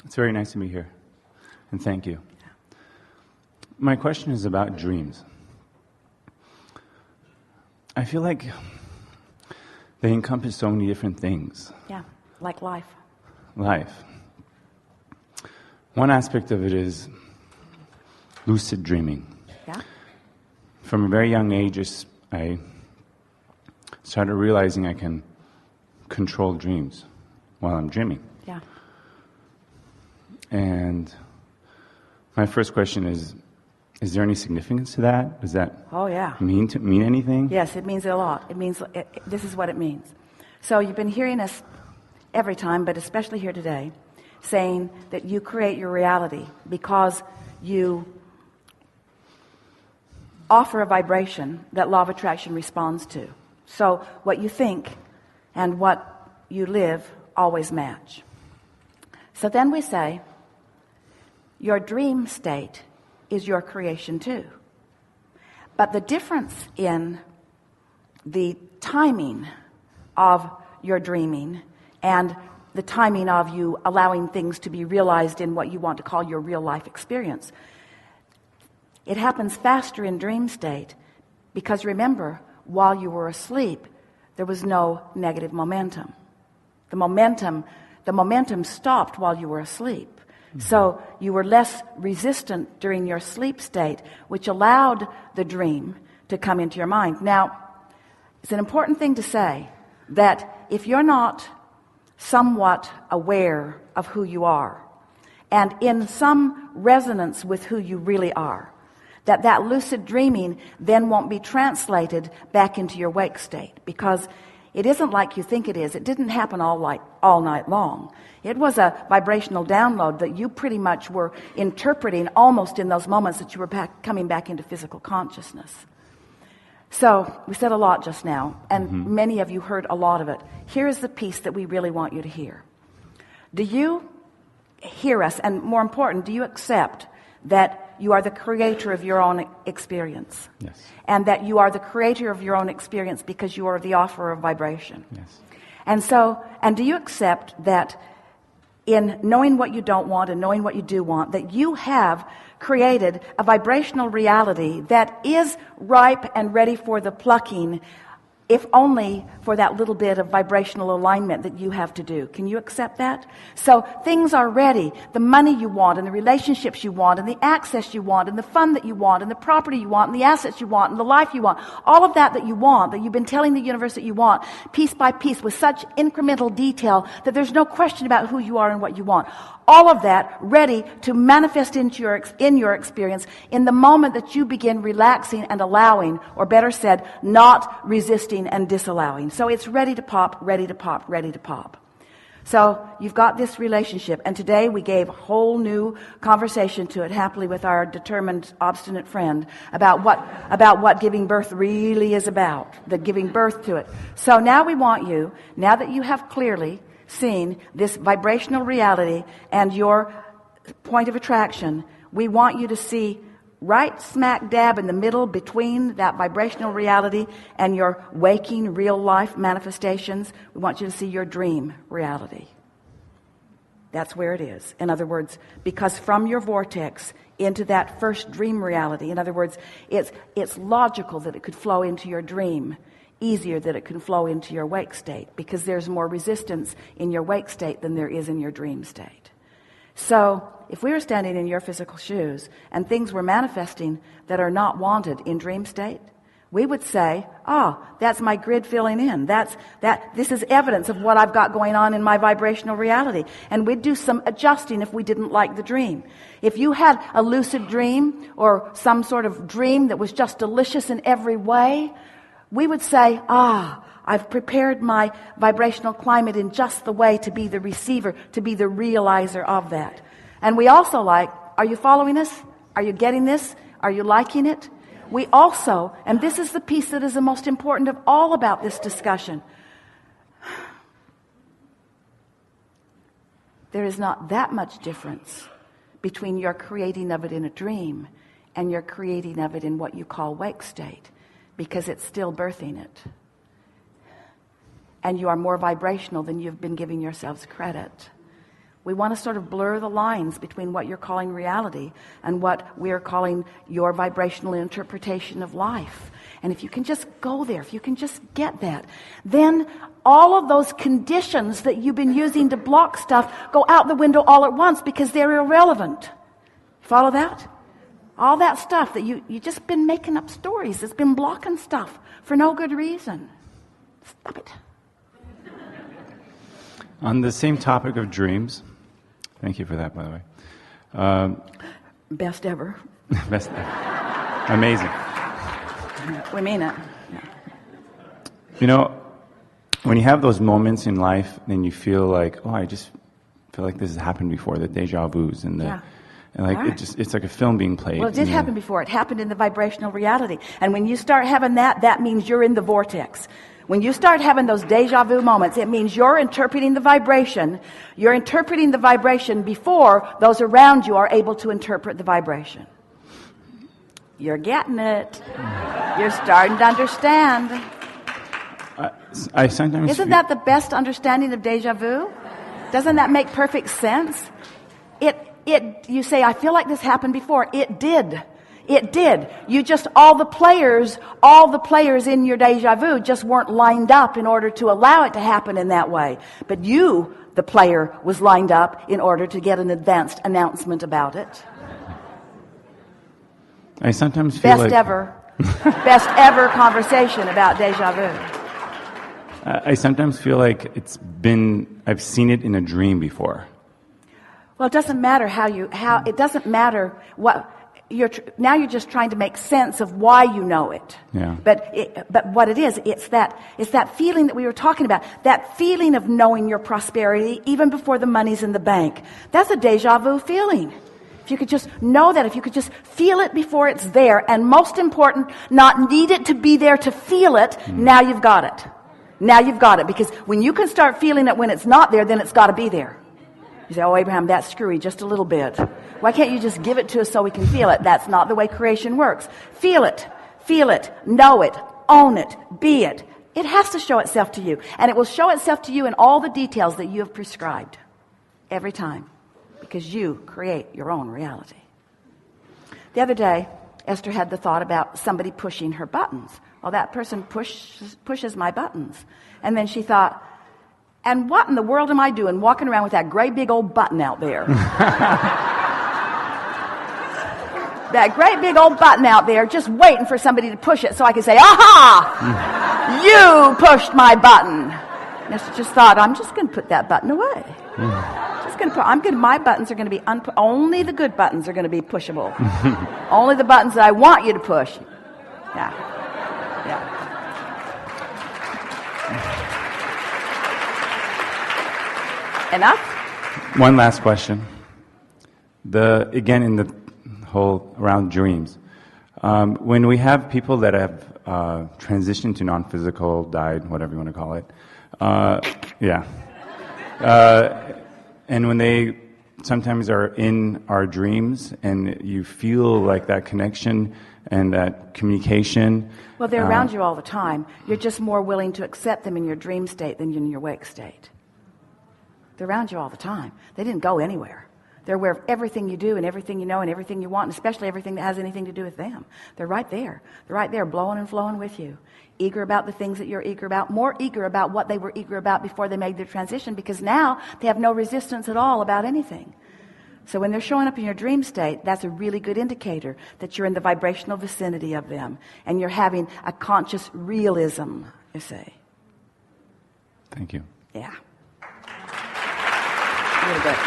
It's very nice to be here, and thank you. My question is about dreams. I feel like they encompass so many different things. Yeah, like life. Life. One aspect of it is lucid dreaming. Yeah. From a very young age, I started realizing I can control dreams while I'm dreaming. Yeah. And my first question is there any significance to that? Does that mean anything? Yes, it means a lot. It means this is what it means. So you've been hearing us every time, but especially here today, saying that you create your reality because you offer a vibration that law of attraction responds to. So what you think and what you live always match. So then we say your dream state is your creation too. But the difference in the timing of your dreaming and the timing of you allowing things to be realized in what you want to call your real life experience, it happens faster in dream state because remember, while you were asleep, there was no negative momentum. The momentum stopped while you were asleep. So you were less resistant during your sleep state, which allowed the dream to come into your mind. Now, it's an important thing to say that if you're not somewhat aware of who you are and in some resonance with who you really are, that lucid dreaming then won't be translated back into your wake state, because it isn't like you think it is. It didn't happen all night long. It was a vibrational download that you pretty much were interpreting almost in those moments that you were coming back into physical consciousness. So we said a lot just now, and many of you heard a lot of it. Here is the piece that we really want you to hear. Do you hear us? And more important, do you accept that you are the creator of your own experience? Yes. And that you are the creator of your own experience because you are the offerer of vibration? Yes. And do you accept that in knowing what you don't want and knowing what you do want, that you have created a vibrational reality that is ripe and ready for the plucking, if only for that little bit of vibrational alignment that you have to do? Can you accept that? So things are ready. The money you want and the relationships you want and the access you want and the fun that you want and the property you want and the assets you want and the life you want, all of that you want, that you've been telling the universe that you want, piece by piece with such incremental detail that there's no question about who you are and what you want. All of that ready to manifest in your experience in the moment that you begin relaxing and allowing, or better said, not resisting and disallowing. So it's ready to pop, ready to pop, ready to pop. So you've got this relationship, and today we gave a whole new conversation to it, happily, with our determined, obstinate friend about what giving birth really is about, the giving birth to it. So now we want you, now that you have clearly seen this vibrational reality and your point of attraction, we want you to see right smack dab in the middle between that vibrational reality and your waking real life manifestations. We want you to see your dream reality. That's where it is. In other words, because from your vortex into that first dream reality, in other words, it's logical that it could flow into your dream easier that it can flow into your wake state, because there's more resistance in your wake state than there is in your dream state. So if we were standing in your physical shoes and things were manifesting that are not wanted in dream state, we would say, that's my grid filling in. This is evidence of what I've got going on in my vibrational reality. And we'd do some adjusting if we didn't like the dream. If you had a lucid dream or some sort of dream that was just delicious in every way, we would say, I've prepared my vibrational climate in just the way to be the receiver, to be the realizer of that. And we also are you following us? Are you getting this? Are you liking it? We also, and this is the piece that is the most important of all about this discussion, there is not that much difference between your creating of it in a dream and your creating of it in what you call wake state, because it's still birthing it. And you are more vibrational than you've been giving yourselves credit. We want to sort of blur the lines between what you're calling reality and what we're calling your vibrational interpretation of life. And if you can just go there, if you can just get that, then all of those conditions that you've been using to block stuff go out the window all at once because they're irrelevant. Follow that? All that stuff that you just been making up stories that's been blocking stuff for no good reason. Stop it. On the same topic of dreams, thank you for that, by the way. Best ever. Best ever. Amazing. We mean it. Yeah. You know, when you have those moments in life, then you feel like, oh, I just feel like this has happened before, the deja vus and the, and like Right. it's like a film being played. Well, it did happen before. It happened in the vibrational reality. And when you start having that, that means you're in the vortex. When you start having those deja vu moments, it means you're interpreting the vibration. You're interpreting the vibration before those around you are able to interpret the vibration. You're getting it. You're starting to understand. I sometimes Isn't that the best understanding of deja vu? Doesn't that make perfect sense? You say, I feel like this happened before. It did. It did. You just, all the players in your deja vu just weren't lined up in order to allow it to happen in that way. But you, the player, was lined up in order to get an advanced announcement about it. I sometimes feel Best ever conversation about deja vu. I sometimes feel like I've seen it in a dream before. Well, it doesn't matter it doesn't matter what, now you're just trying to make sense of why you know it. Yeah. But what it is, it's that feeling that we were talking about, that feeling of knowing your prosperity even before the money's in the bank. That's a deja vu feeling. If you could just know that, if you could just feel it before it's there, and most important, not need it to be there to feel it, now you've got it. Now you've got it, because when you can start feeling it when it's not there, then it's got to be there. You say, oh, Abraham, that's screwy just a little bit. Why can't you just give it to us so we can feel it? That's not the way creation works. Feel it, know it, own it, be it. It has to show itself to you, and it will show itself to you in all the details that you have prescribed every time, because you create your own reality. The other day, Esther had the thought about somebody pushing her buttons. Well, that person pushes my buttons. And then she thought, and what in the world am I doing walking around with that great big old button out there? That great big old button out there just waiting for somebody to push it so I can say, aha! You pushed my button. And Esther just thought, I'm just going to put that button away. My buttons are going to be only the good buttons are going to be pushable. Only the buttons that I want you to push. Yeah. Enough? One last question. Again, in the whole around dreams, when we have people that have transitioned to non-physical, died, whatever you want to call it, and when they sometimes are in our dreams and you feel like that connection and that communication. Well, they're around you all the time. You're just more willing to accept them in your dream state than in your wake state. They're around you all the time. They didn't go anywhere. They're aware of everything you do and everything you know and everything you want, and especially everything that has anything to do with them. They're right there. They're right there, blowing and flowing with you. Eager about the things that you're eager about, more eager about what they were eager about before they made their transition, because now they have no resistance at all about anything. So when they're showing up in your dream state, that's a really good indicator that you're in the vibrational vicinity of them and you're having a conscious realism, you see. Thank you. Yeah. Really good.